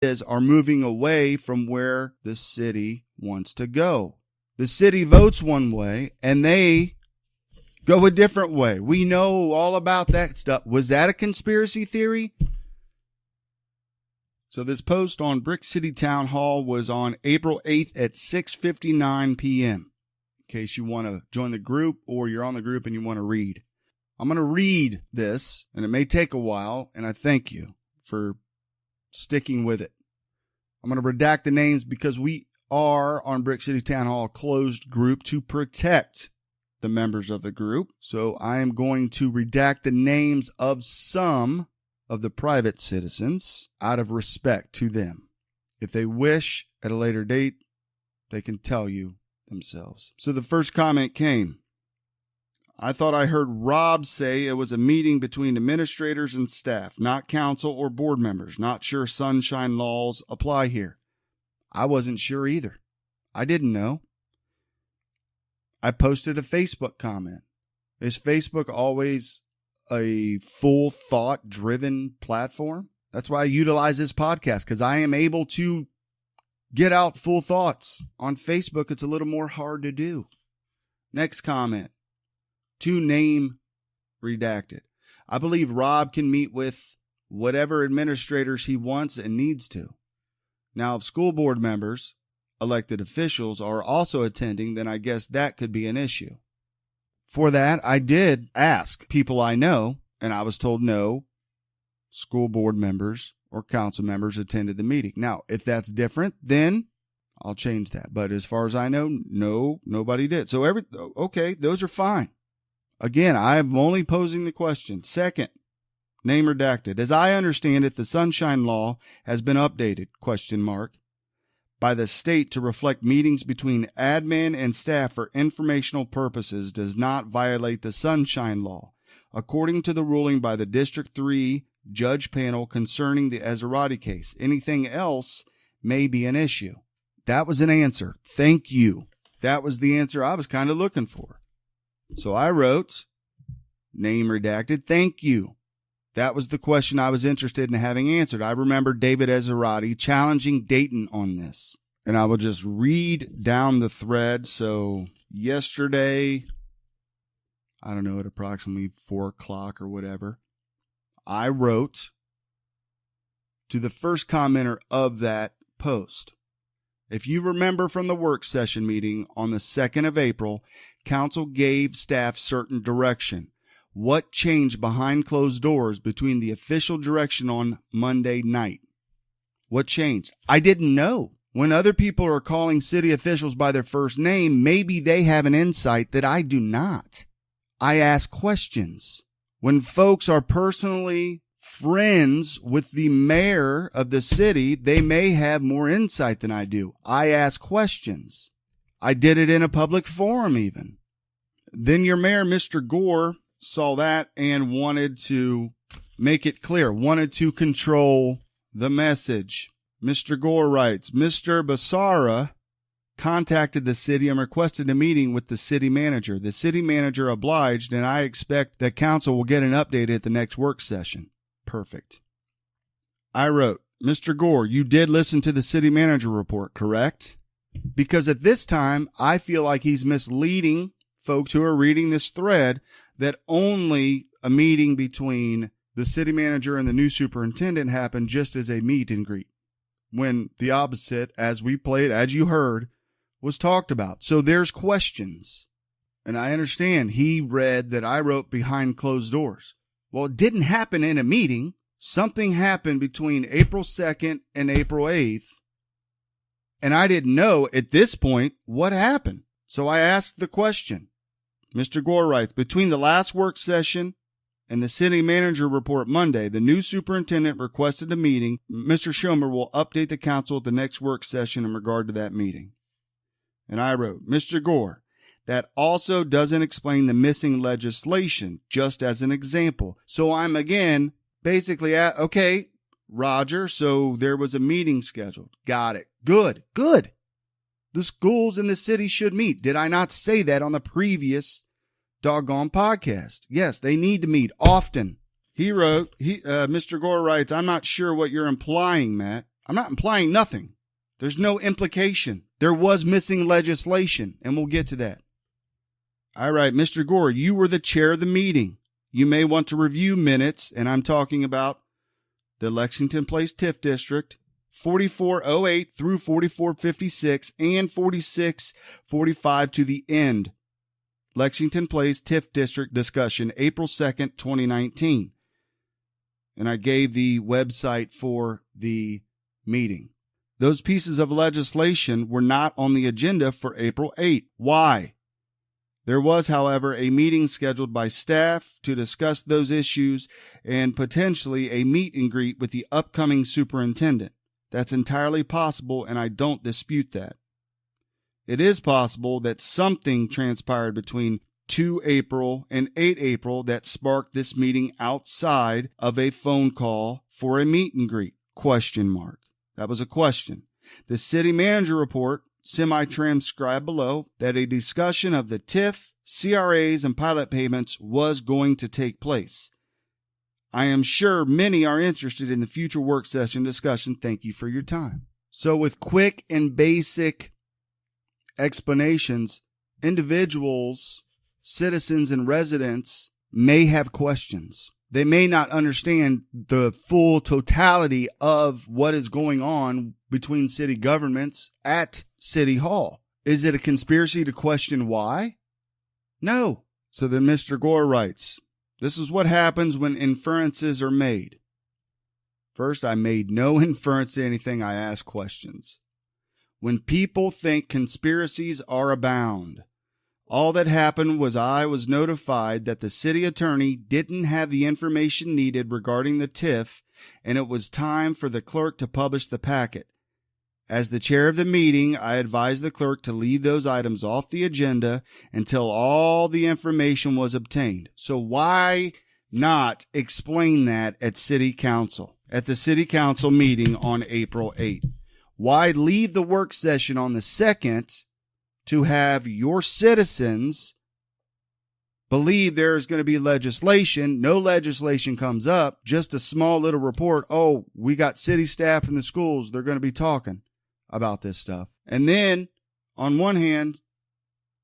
are moving away from where the city wants to go. The city votes one way and they go a different way. We know all about that stuff. Was that a conspiracy theory? So this post on Brick City Town Hall was on April 8th at 6:59 p.m. In case you want to join the group or you're on the group and you want to read. I'm going to read this, and it may take a while, and I thank you for sticking with it. I'm going to redact the names because we are on Brick City Town Hall closed group to protect the members of the group. So I am going to redact the names of some of the private citizens out of respect to them. If they wish at a later date, they can tell you themselves. So the first comment came. I thought I heard Rob say it was a meeting between administrators and staff, not council or board members. Not sure sunshine laws apply here. I wasn't sure either. I didn't know. I posted a Facebook comment. Is Facebook always a full thought driven platform? That's why I utilize this podcast, because I am able to get out full thoughts. On Facebook, it's a little more hard to do. Next comment. To name redacted. I believe Rob can meet with whatever administrators he wants and needs to. Now, if school board members, elected officials, are also attending, then I guess that could be an issue. For that, I did ask people I know, and I was told no, school board members or council members attended the meeting. Now, if that's different, then I'll change that. But as far as I know, no, nobody did. So okay, those are fine. Again, I'm only posing the question. Second, name redacted. As I understand it, the Sunshine Law has been updated, ? By the state to reflect meetings between admin and staff for informational purposes does not violate the Sunshine Law, according to the ruling by the District 3 judge panel concerning the Ezerati case. Anything else may be an issue. That was an answer. Thank you. That was the answer I was kind of looking for. So I wrote, name redacted, thank you. That was the question I was interested in having answered. I remember David Ezerati challenging Dayton on this. And I will just read down the thread. So yesterday, I don't know, at approximately 4 o'clock or whatever, I wrote to the first commenter of that post. If you remember from the work session meeting on the 2nd of April, council gave staff certain direction. What changed behind closed doors between the official direction on Monday night? What changed? I didn't know. When other people are calling city officials by their first name, maybe they have an insight that I do not. I ask questions. When folks are personally friends with the mayor of the city, they may have more insight than I do. I ask questions. I did it in a public forum even. Then your mayor, Mr. Gore, saw that and wanted to make it clear, wanted to control the message. Mr. Gore writes, Mr. Basara contacted the city and requested a meeting with the city manager. The city manager obliged, and I expect that council will get an update at the next work session. Perfect. I wrote, Mr. Gore, you did listen to the city manager report, correct? Because at this time, I feel like he's misleading folks who are reading this thread that only a meeting between the city manager and the new superintendent happened just as a meet and greet, when the opposite, as we played, as you heard, was talked about. So there's questions. And I understand he read that I wrote behind closed doors. Well, it didn't happen in a meeting. Something happened between April 2nd and April 8th. And I didn't know at this point what happened. So I asked the question. Mr. Gore writes, between the last work session and the city manager report Monday, the new superintendent requested a meeting. Mr. Schomer will update the council at the next work session in regard to that meeting. And I wrote, Mr. Gore, that also doesn't explain the missing legislation, just as an example. So I'm again basically okay, Roger, so there was a meeting scheduled. Got it. Good. The schools in the city should meet. Did I not say that on the previous doggone podcast? Yes, they need to meet often. He wrote, Mr. Gore writes, I'm not sure what you're implying, Matt. I'm not implying nothing. There's no implication. There was missing legislation, and we'll get to that. All right, Mr. Gore, you were the chair of the meeting. You may want to review minutes, and I'm talking about the Lexington Place TIF District, 4408 through 4456 and 4645 to the end. Lexington Place TIF District discussion, April 2nd, 2019. And I gave the website for the meeting. Those pieces of legislation were not on the agenda for April 8th. Why? There was, however, a meeting scheduled by staff to discuss those issues and potentially a meet and greet with the upcoming superintendent. That's entirely possible, and I don't dispute that. It is possible that something transpired between 2 April and 8 April that sparked this meeting outside of a phone call for a meet and greet? ? That was a question. The city manager report, semi-transcribed below, that a discussion of the TIF, CRAs, and pilot payments was going to take place. I am sure many are interested in the future work session discussion. Thank you for your time. So with quick and basic explanations, individuals, citizens, and residents may have questions. They may not understand the full totality of what is going on between city governments at City Hall. Is it a conspiracy to question why? No. So then Mr. Gore writes, this is what happens when inferences are made. First, I made no inference to anything. I asked questions. When people think conspiracies are abound, all that happened was I was notified that the city attorney didn't have the information needed regarding the TIF, and it was time for the clerk to publish the packet. As the chair of the meeting, I advised the clerk to leave those items off the agenda until all the information was obtained. So why not explain that at City Council, at the City Council meeting on April 8th? Why leave the work session on the 2nd to have your citizens believe there is going to be legislation? No legislation comes up, just a small little report. Oh, we got city staff in the schools. They're going to be talking about this stuff. And then, on one hand,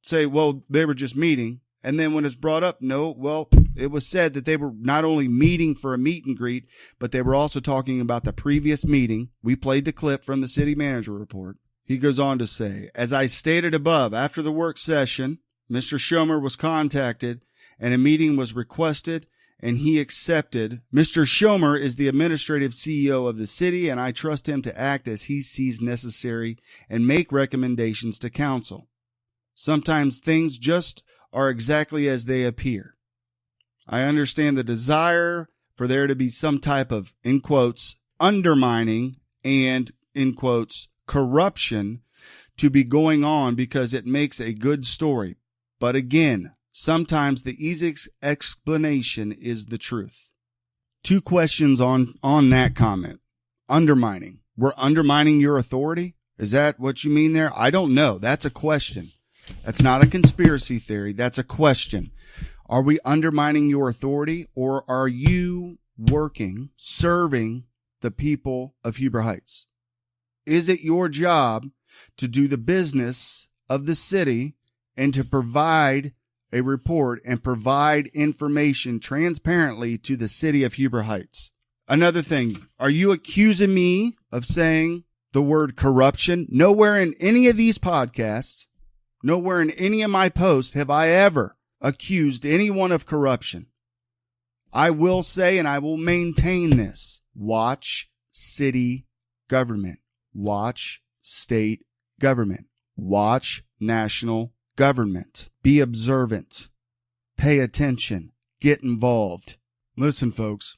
say, well, they were just meeting. And then when it's brought up, no, well, it was said that they were not only meeting for a meet and greet, but they were also talking about the previous meeting. We played the clip from the city manager report. He goes on to say, as I stated above, after the work session, Mr. Schomer was contacted and a meeting was requested, and he accepted. Mr. Schomer is the administrative CEO of the city, and I trust him to act as he sees necessary and make recommendations to council. Sometimes things just are exactly as they appear. I understand the desire for there to be some type of, in quotes, undermining and, in quotes, corruption to be going on because it makes a good story. But again, sometimes the easiest explanation is the truth. 2 questions on that comment. Undermining. We're undermining your authority? Is that what you mean there? I don't know. That's a question. That's not a conspiracy theory. That's a question. Are we undermining your authority, or are you working, serving the people of Huber Heights? Is it your job to do the business of the city and to provide a report and provide information transparently to the city of Huber Heights? Another thing, are you accusing me of saying the word corruption? Nowhere in any of these podcasts, nowhere in any of my posts have I ever accused anyone of corruption. I will say, and I will maintain this, watch city government, watch state government, watch national government. Be observant. Pay attention. Get involved. Listen, folks,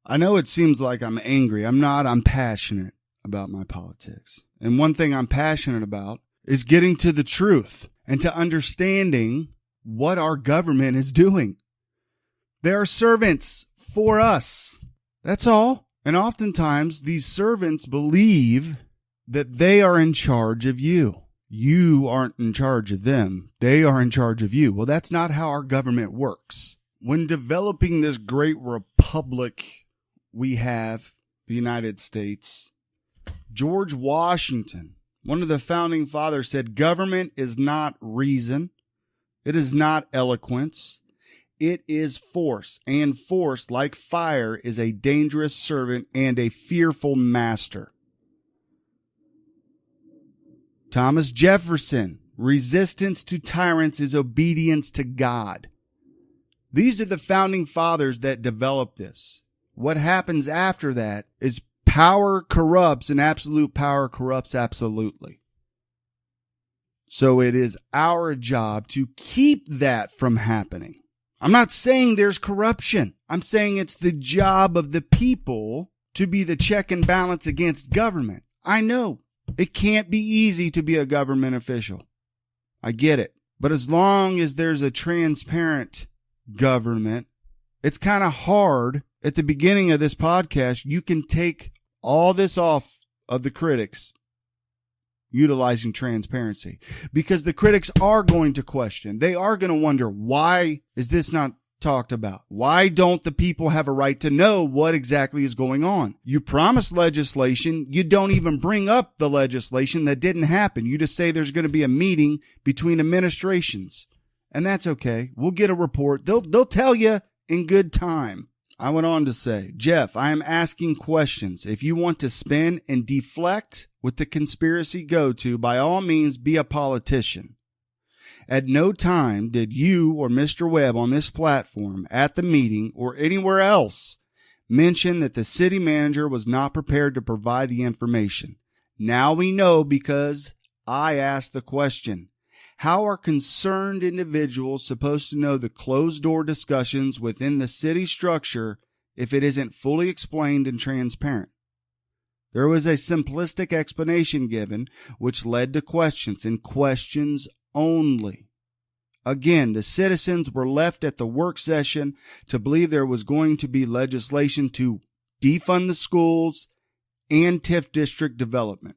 I know it seems like I'm angry. I'm not. I'm passionate about my politics. And one thing I'm passionate about is getting to the truth and to understanding what our government is doing. They are servants for us. That's all. And oftentimes these servants believe that they are in charge of you. You aren't in charge of them. They are in charge of you. Well, that's not how our government works. When developing this great republic we have, the United States, George Washington, one of the founding fathers, said, "Government is not reason. It is not eloquence. It is force. And force, like fire, is a dangerous servant and a fearful master." Thomas Jefferson, "Resistance to tyrants is obedience to God." These are the founding fathers that developed this. What happens after that is power corrupts, and absolute power corrupts absolutely. So it is our job to keep that from happening. I'm not saying there's corruption. I'm saying it's the job of the people to be the check and balance against government. I know it can't be easy to be a government official. I get it. But as long as there's a transparent government, it's kind of hard. At the beginning of this podcast, you can take all this off of the critics utilizing transparency, because the critics are going to question. They are going to wonder, why is this not talked about? Why don't the people have a right to know what exactly is going on? You promise legislation. You don't even bring up the legislation that didn't happen. You just say there's going to be a meeting between administrations, and that's okay. We'll get a report. They'll tell you in good time. I went on to say, "Jeff, I am asking questions. If you want to spin and deflect with the conspiracy go-to, by all means, be a politician. At no time did you or Mr. Webb on this platform, at the meeting, or anywhere else mention that the city manager was not prepared to provide the information. Now we know because I asked the question. How are concerned individuals supposed to know the closed-door discussions within the city structure if it isn't fully explained and transparent? There was a simplistic explanation given, which led to questions, and questions only. Again, the citizens were left at the work session to believe there was going to be legislation to defund the schools and TIF district development.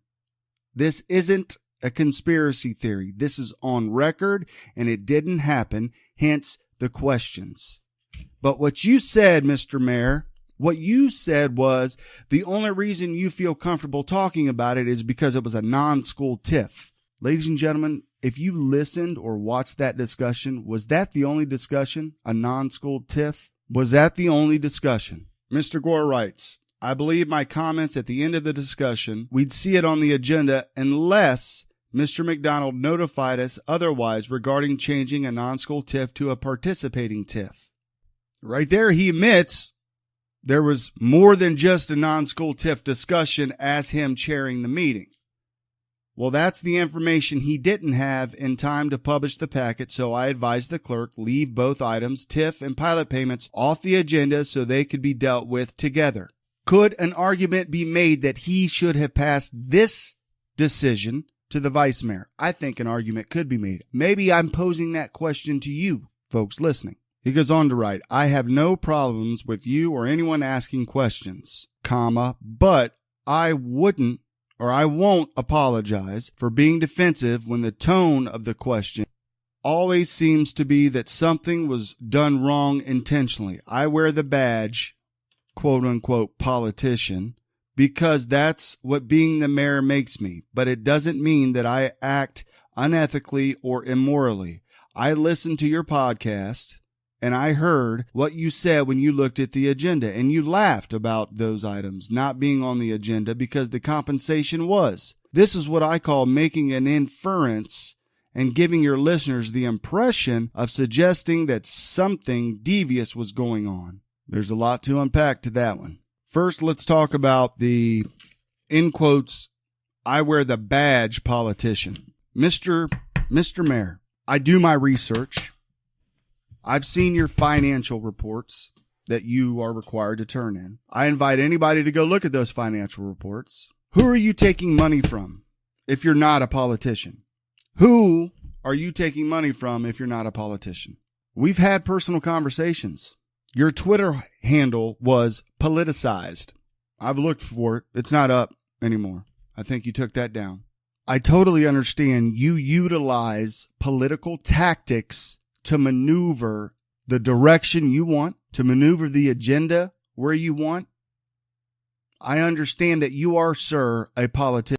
This isn't a conspiracy theory. This is on record, and it didn't happen, hence the questions. But what you said, Mr. Mayor, what you said was the only reason you feel comfortable talking about it is because it was a non-school TIF. Ladies and gentlemen, if you listened or watched that discussion, was that the only discussion? A non-school TIF? Was that the only discussion? Mr. Gore writes, "I believe my comments at the end of the discussion, we'd see it on the agenda unless Mr. McDonald notified us otherwise regarding changing a non-school TIF to a participating TIF." Right there, he admits there was more than just a non-school TIF discussion as him chairing the meeting. Well, that's the information he didn't have in time to publish the packet, so I advised the clerk leave both items, TIF and pilot payments, off the agenda so they could be dealt with together. Could an argument be made that he should have passed this decision to the vice mayor? I think an argument could be made. Maybe I'm posing that question to you, folks listening. He goes on to write, "I have no problems with you or anyone asking questions, but I won't apologize for being defensive when the tone of the question always seems to be that something was done wrong intentionally. I wear the badge, quote unquote, politician, because that's what being the mayor makes me. But it doesn't mean that I act unethically or immorally. I listened to your podcast, and I heard what you said when you looked at the agenda, and you laughed about those items not being on the agenda because the compensation was. This is what I call making an inference and giving your listeners the impression of suggesting that something devious was going on." There's a lot to unpack to that one. First, let's talk about the, in quotes, "I wear the badge politician." Mr. Mayor, I do my research. I've seen your financial reports that you are required to turn in. I invite anybody to go look at those financial reports. Who are you taking money from if you're not a politician? Who are you taking money from if you're not a politician? We've had personal conversations. Your Twitter handle was politicized. I've looked for it. It's not up anymore. I think you took that down. I totally understand you utilize political tactics to maneuver the direction you want, to maneuver the agenda where you want. I understand that you are, sir, a politician.